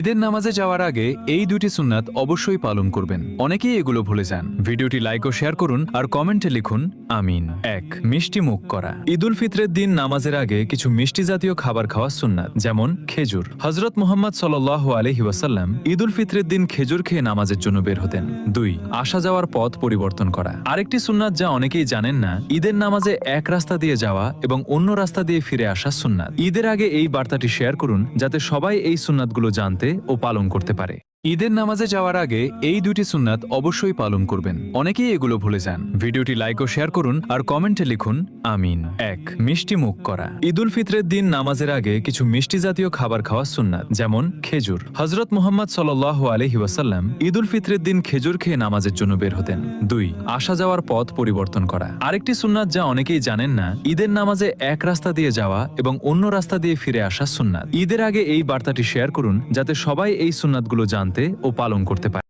ঈদের নামাজে যাওয়ার আগে এই দুটি সুন্নাত অবশ্যই পালন করবেন। অনেকেই এগুলো ভুলে যান। ভিডিওটি লাইক ও শেয়ার করুন আর কমেন্টে লিখুন আমিন। ১. মিষ্টি মুখ করা। ঈদ উল ফিতরের দিন নামাজের আগে কিছু মিষ্টি জাতীয় খাবার খাওয়া সুন্নাত, যেমন খেজুর। হযরত মুহাম্মদ সাল্লাল্লাহু আলাইহি ওয়াসাল্লাম ঈদ উল ফিতরের দিন খেজুর খেয়ে নামাজের জন্য বের হতেন। ২. আসা যাওয়ার পথ পরিবর্তন করা। আরেকটি সুন্নাত যা অনেকেই জানেন না, ঈদের নামাজে এক রাস্তা দিয়ে যাওয়া এবং অন্য রাস্তা দিয়ে ফিরে আসা সুন্নাত। ঈদের আগে এই বার্তাটি শেয়ার করুন যাতে সবাই এই সুন্নাতগুলো জানতে ও পালন করতে পারে। ঈদের নামাজে যাওয়ার আগে এই দুটি সুন্নাত অবশ্যই পালন করবেন। অনেকেই এগুলো ভুলে যান। ভিডিওটি লাইক ও শেয়ার করুন আর কমেন্টে লিখুন আমিন। ১. মিষ্টি মুখ করা। ঈদ উল ফিতরের দিন নামাজের আগে কিছু মিষ্টি জাতীয় খাবার খাওয়া সুন্নাত, যেমন খেজুর। হযরত মুহাম্মদ সাল্লাল্লাহু আলাইহি ওয়াসাল্লাম ঈদ উল ফিতরের দিন খেজুর খেয়ে নামাজের জন্য বের হতেন। ২. আসা যাওয়ার পথ পরিবর্তন করা। আরেকটি সুন্নাত যা অনেকেই জানেন না, ঈদের নামাজে এক রাস্তা দিয়ে যাওয়া এবং অন্য রাস্তা দিয়ে ফিরে আসা সুন্নাত। ঈদের আগে এই বার্তাটি শেয়ার করুন যাতে সবাই এই সুন্নাতগুলো জানতে ও পালন করতে পারে।